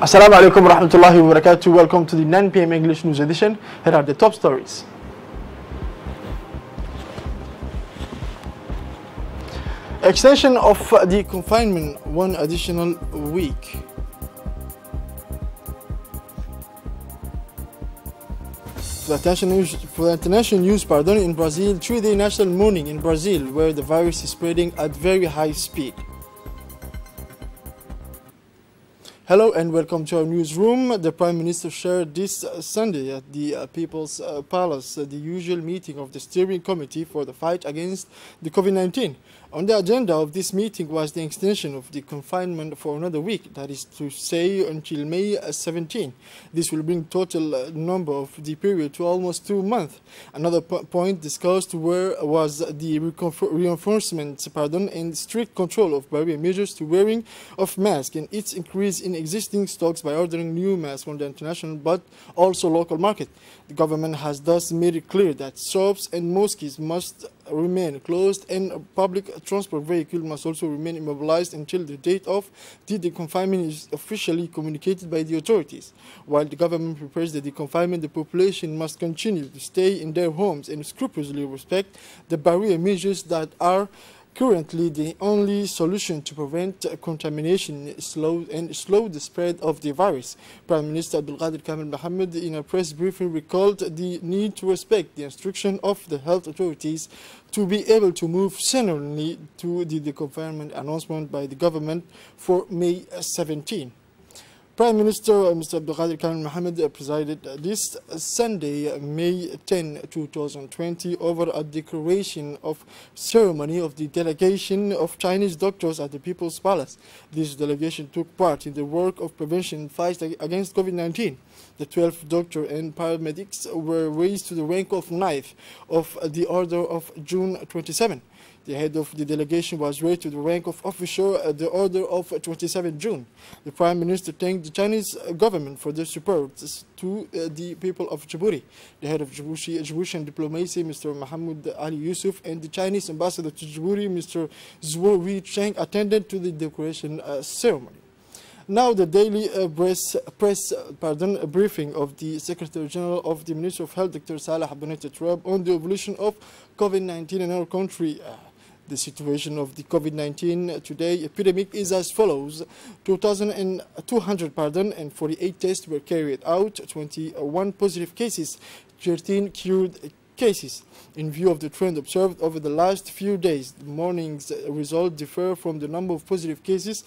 Assalamu alaikum wa rahmatullahi wa barakatuh. Welcome to the 9 p.m. English News Edition. Here are the top stories. Extension of the confinement one additional week. For the international news, in Brazil, 3-day national mourning in Brazil, where the virus is spreading at very high speed. Hello and welcome to our newsroom. The Prime Minister shared this Sunday at the People's Palace the usual meeting of the steering committee for the fight against the COVID-19. On the agenda of this meeting was the extension of the confinement for another week, that is to say until May 17. This will bring total number of the period to almost 2 months. Another point discussed was the reinforcement and strict control of barrier measures to wearing of masks and its increase in existing stocks by ordering new masks from the international but also local market. The government has thus made it clear that shops and mosques must remain closed and public transport vehicles must also remain immobilized until the date of the deconfinement is officially communicated by the authorities. While the government prepares the deconfinement, the population must continue to stay in their homes and scrupulously respect the barrier measures that are currently the only solution to prevent contamination slow the spread of the virus. Prime Minister Abdulqadir Mohammed in a press briefing recalled the need to respect the instruction of the health authorities to be able to move similarly to the deconfinement announcement by the government for May 17. Prime Minister Mr. Abdulqadir Mohammed presided this Sunday, May 10, 2020, over a declaration of ceremony of the delegation of Chinese doctors at the People's Palace. This delegation took part in the work of prevention and fight against COVID-19. The 12 doctors and paramedics were raised to the rank of 9th of the Order of June 27. The head of the delegation was raised to the rank of officer at the Order of 27 June. The Prime Minister thanked the Chinese government for their support to the people of Djibouti. The head of Djiboutian diplomacy, Mr. Mohammed Ali Yusuf, and the Chinese ambassador to Djibouti, Mr. Zhuo Wei Cheng, attended to the decoration ceremony. Now the daily press briefing of the Secretary General of the Ministry of Health, Dr. Salah Abdulnati Turab, on the evolution of COVID-19 in our country. The situation of the COVID-19 today epidemic is as follows. 2,200 and 48 tests were carried out, 21 positive cases, 13 cured cases. In view of the trend observed over the last few days, the morning's results differ from the number of positive cases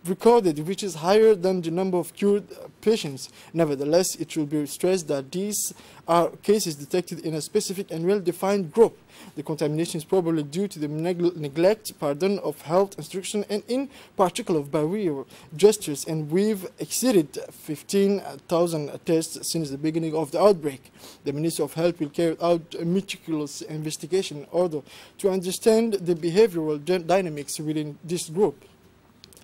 recorded, which is higher than the number of cured patients. Nevertheless, it should be stressed that these are cases detected in a specific and well-defined group. The contamination is probably due to the neglect of health instruction and in particular of barrier gestures, and we've exceeded 15,000 tests since the beginning of the outbreak. The Ministry of Health will carry out a meticulous investigation in order to understand the behavioral dynamics within this group.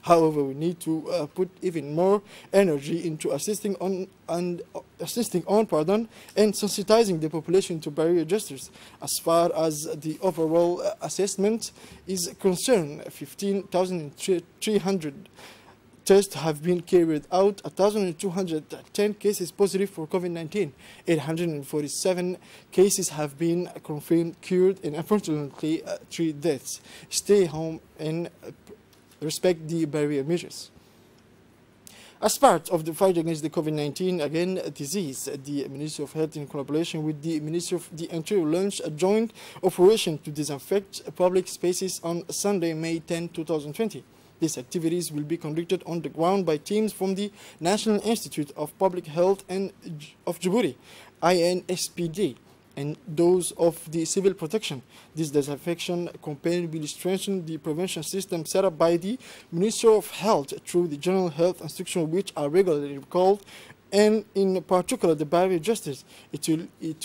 However, we need to put even more energy into assisting on and sensitizing the population to barrier gestures. As far as the overall assessment is concerned, 15,300 tests have been carried out, 1,210 cases positive for COVID-19, 847 cases have been confirmed cured, and unfortunately 3 deaths. Stay home and respect the barrier measures. As part of the fight against the COVID-19 disease, the Ministry of Health in collaboration with the Ministry of the Interior launched a joint operation to disinfect public spaces on Sunday, May 10, 2020. These activities will be conducted on the ground by teams from the National Institute of Public Health of Djibouti, INSPD, and those of the civil protection. This disinfection campaign will strengthen the prevention system set up by the Ministry of Health through the General Health Instructions, which are regularly recalled, and in particular the barrier gestures. It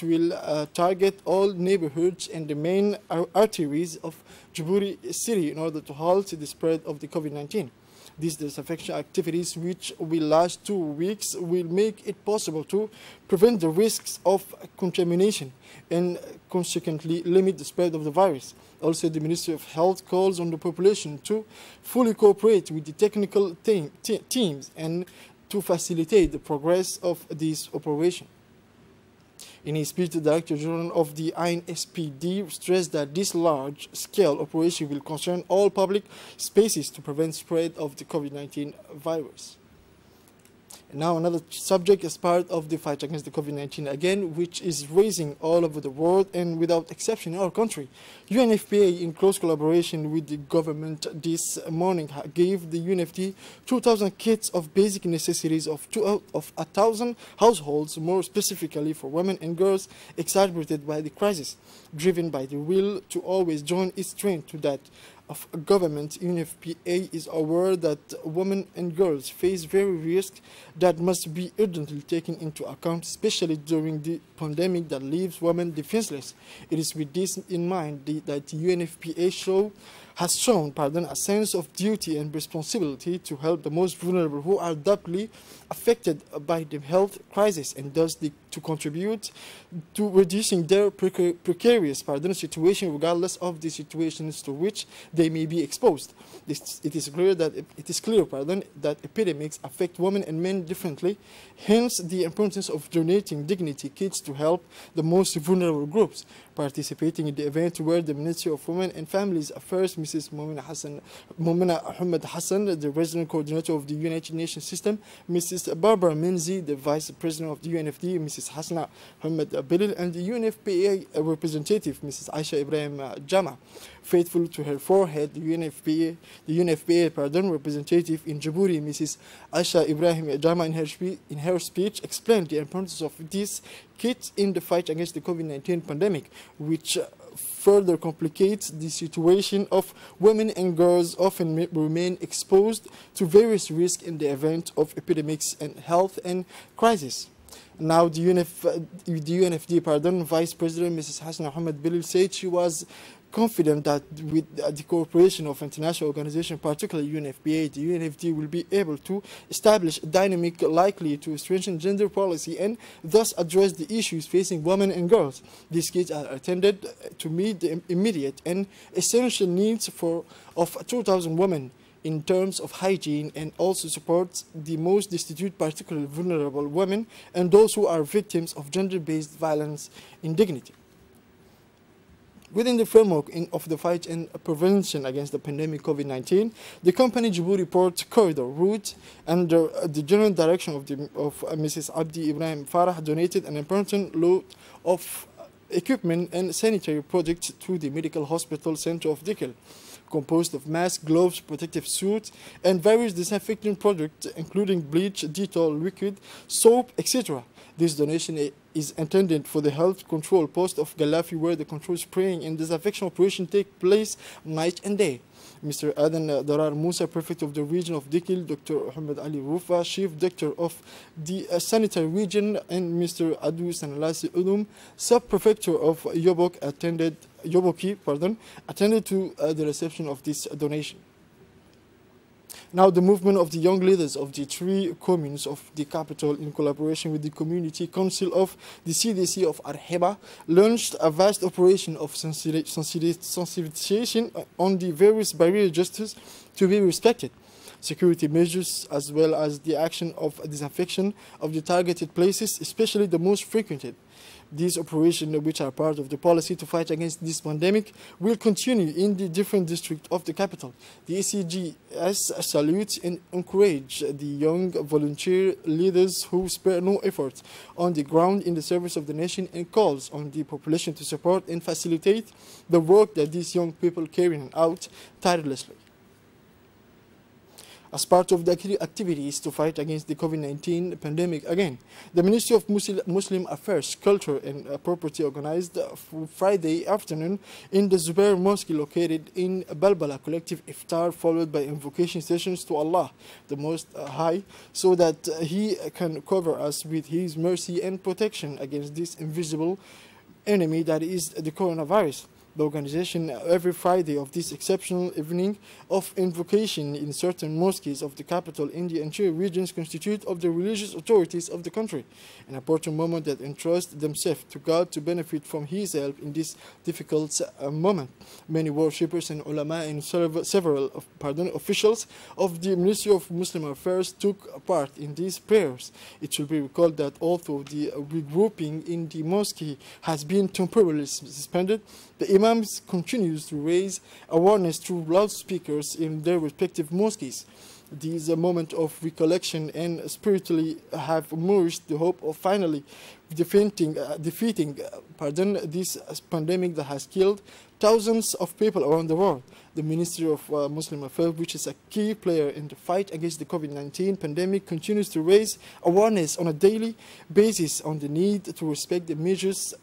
will target all neighborhoods and the main arteries of Djibouti city in order to halt the spread of the COVID-19. These disinfection activities, which will last 2 weeks, will make it possible to prevent the risks of contamination and consequently limit the spread of the virus. Also, the Ministry of Health calls on the population to fully cooperate with the technical teams and to facilitate the progress of this operation. In his speech, the Director General of the INSPD stressed that this large-scale operation will concern all public spaces to prevent spread of the COVID-19 virus. Now another subject as part of the fight against the COVID-19 again, which is raising all over the world and without exception in our country. UNFPA, in close collaboration with the government this morning, gave the UNFD 2,000 kits of basic necessities of 1,000 households, more specifically for women and girls exacerbated by the crisis, driven by the will to always join its strength to that of government. UNFPA is aware that women and girls face various risks that must be urgently taken into account, especially during the pandemic that leaves women defenseless. It is with this in mind that UNFPA has shown a sense of duty and responsibility to help the most vulnerable who are doubly affected by the health crisis, and thus to contribute to reducing their precarious situation regardless of the situations to which they may be exposed. It is clear that epidemics affect women and men differently, hence the importance of donating dignity kits to help the most vulnerable groups. Participating in the event where the Ministry of Women and Families Affairs, Mrs. Momina Ahmed Hassan, the Resident Coordinator of the United Nations System, Mrs. Barbara Menzi, the Vice President of the UNFD, Mrs. Hasna Ahmed Bilil, and the UNFPA representative, Mrs. Aisha Ibrahim Jama. Faithful to her forehead, the UNFPA representative in Djibouti, Mrs. Aisha Ibrahim Jama, in her speech explained the importance of this kit in the fight against the COVID-19 pandemic, which further complicates the situation of women and girls often remain exposed to various risks in the event of epidemics and health and crisis. Now, the UNFD Vice President Mrs. Hasna Ahmed Bilil said she was confident that with the cooperation of international organizations, particularly UNFPA, the UNFD will be able to establish a dynamic likely to strengthen gender policy and thus address the issues facing women and girls. These kits are intended to meet the immediate and essential needs of 2,000 women in terms of hygiene, and also supports the most destitute, particularly vulnerable women and those who are victims of gender-based violence and dignity. Within the framework of the fight and prevention against the pandemic COVID-19, the company Djibouti Port Corridor route, under the general direction of Mrs. Abdi Ibrahim Farah, donated an important load of equipment and sanitary products to the medical hospital center of Dikil, composed of masks, gloves, protective suits, and various disinfecting products, including bleach, Dettol, liquid, soap, etc. This donation is intended for the health control post of Galafi, where the control spraying and disinfection operation take place night and day. Mr. Adan Darar Musa, Prefect of the region of Dikil, Dr. Ahmed Ali Rufa, Chief Doctor of the Sanitary Region, and Mr. Adu Sanalasi Udum, Sub-Prefecture of Yoboki, attended to the reception of this donation. Now, the movement of the young leaders of the three communes of the capital, in collaboration with the Community Council of the CDC of Arheba, launched a vast operation of sensitization on the various barrier justice to be respected, security measures, as well as the action of disinfection of the targeted places, especially the most frequented. These operations, which are part of the policy to fight against this pandemic, will continue in the different districts of the capital. The ECGS salutes and encourages the young volunteer leaders who spare no effort on the ground in the service of the nation, and calls on the population to support and facilitate the work that these young people carrying out tirelessly. As part of the activities to fight against the COVID-19 pandemic again, the Ministry of Muslim Affairs, Culture and Property organized Friday afternoon in the Zubair Mosque located in Balbala collective iftar, followed by invocation sessions to Allah, the Most High, so that He can cover us with His mercy and protection against this invisible enemy that is the coronavirus. The organization every Friday of this exceptional evening of invocation in certain mosques of the capital in the interior regions constitute of the religious authorities of the country, an important moment that entrust themselves to God to benefit from His help in this difficult moment. Many worshippers and ulama and several officials of the Ministry of Muslim Affairs took part in these prayers. It should be recalled that although the regrouping in the mosque has been temporarily suspended, the imams continues to raise awareness through loudspeakers in their respective mosques. These moments of recollection and spiritually have nourished the hope of finally defeating this pandemic that has killed thousands of people around the world. The Ministry of Muslim Affairs, which is a key player in the fight against the COVID-19 pandemic, continues to raise awareness on a daily basis on the need to respect the measures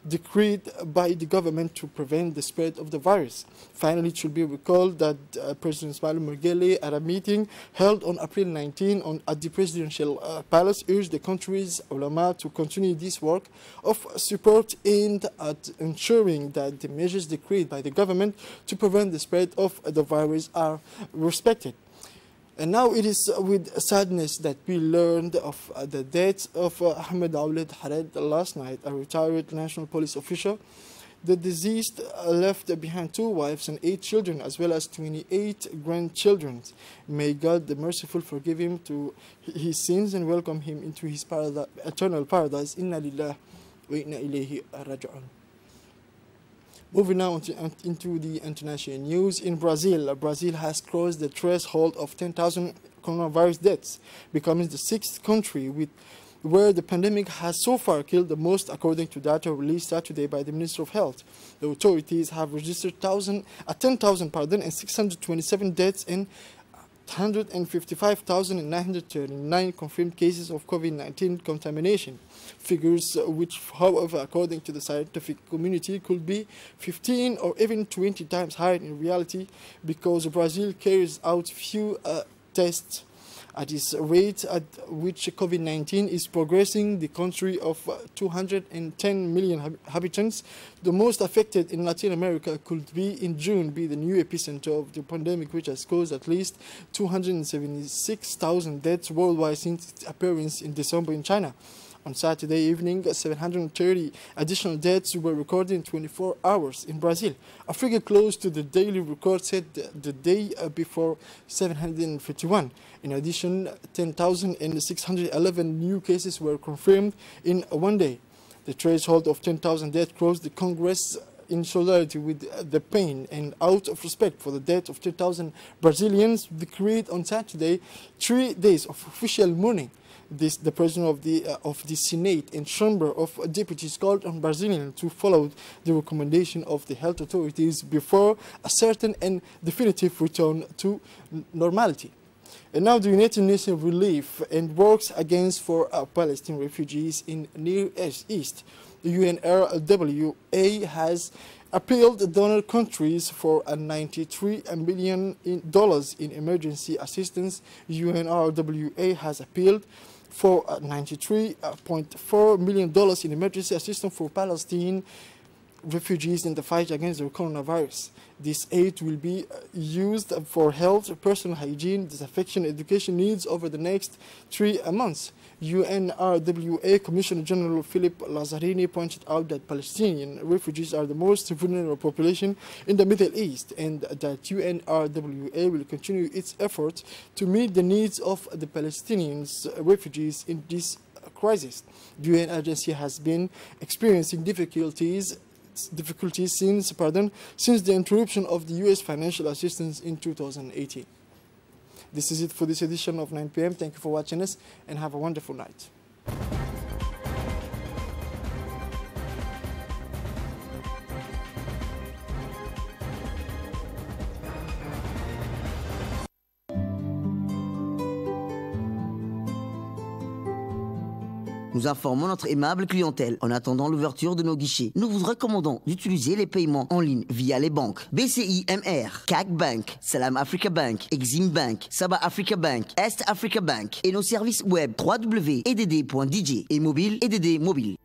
decreed by the government to prevent the spread of the virus. Finally, it should be recalled that President Ismail Mergele, at a meeting held on April 19 at the Presidential Palace, urged the country's ulama to continue this work of support aimed at ensuring that the measures decreed by the government to prevent the spread of the virus are respected. And now it is with sadness that we learned of the death of Ahmed Awled Hared last night, a retired national police official. The deceased left behind 2 wives and 8 children, as well as 28 grandchildren. May God the Merciful forgive him to his sins and welcome him into his eternal paradise. Inna lillahi wa inna ilayhi raji'un. Moving now into the international news, in Brazil, Brazil has crossed the threshold of 10,000 coronavirus deaths, becoming the 6th country where the pandemic has so far killed the most, according to data released Saturday by the Ministry of Health. The authorities have registered 10,627 deaths and 155,939 confirmed cases of COVID-19 contamination. Figures which, however, according to the scientific community, could be 15 or even 20 times higher in reality, because Brazil carries out few tests. At this rate at which COVID-19 is progressing, the country of 210 million inhabitants, the most affected in Latin America, could in June be the new epicenter of the pandemic, which has caused at least 276,000 deaths worldwide since its appearance in December in China. On Saturday evening, 730 additional deaths were recorded in 24 hours in Brazil, a figure close to the daily record set the day before, 751. In addition, 10,611 new cases were confirmed in one day. The threshold of 10,000 deaths crossed the Congress in solidarity with the pain and out of respect for the death of 10,000 Brazilians, decreed on Saturday 3 days of official mourning. The president of the Senate and Chamber of Deputies called on Brazilians to follow the recommendation of the health authorities before a certain and definitive return to normality. And now the United Nations Relief and Works Against for Palestinian Refugees in Near East, the UNRWA, has appealed donor countries for $93 million in emergency assistance. UNRWA has appealed for $93.4 million in emergency assistance for Palestinian refugees in the fight against the coronavirus. This aid will be used for health, personal hygiene, disinfection, education needs over the next 3 months. UNRWA Commissioner General Philip Lazzarini pointed out that Palestinian refugees are the most vulnerable population in the Middle East, and that UNRWA will continue its efforts to meet the needs of the Palestinian refugees in this crisis. The UN agency has been experiencing difficulties since the interruption of the U.S. financial assistance in 2018. This is it for this edition of 9 p.m. Thank you for watching us and have a wonderful night. Nous informons notre aimable clientèle en attendant l'ouverture de nos guichets. Nous vous recommandons d'utiliser les paiements en ligne via les banques BCI MR, CAC Bank, Salam Africa Bank, Exim Bank, Sabah Africa Bank, Est Africa Bank et nos services web www.edd.dj et mobile EDD Mobile.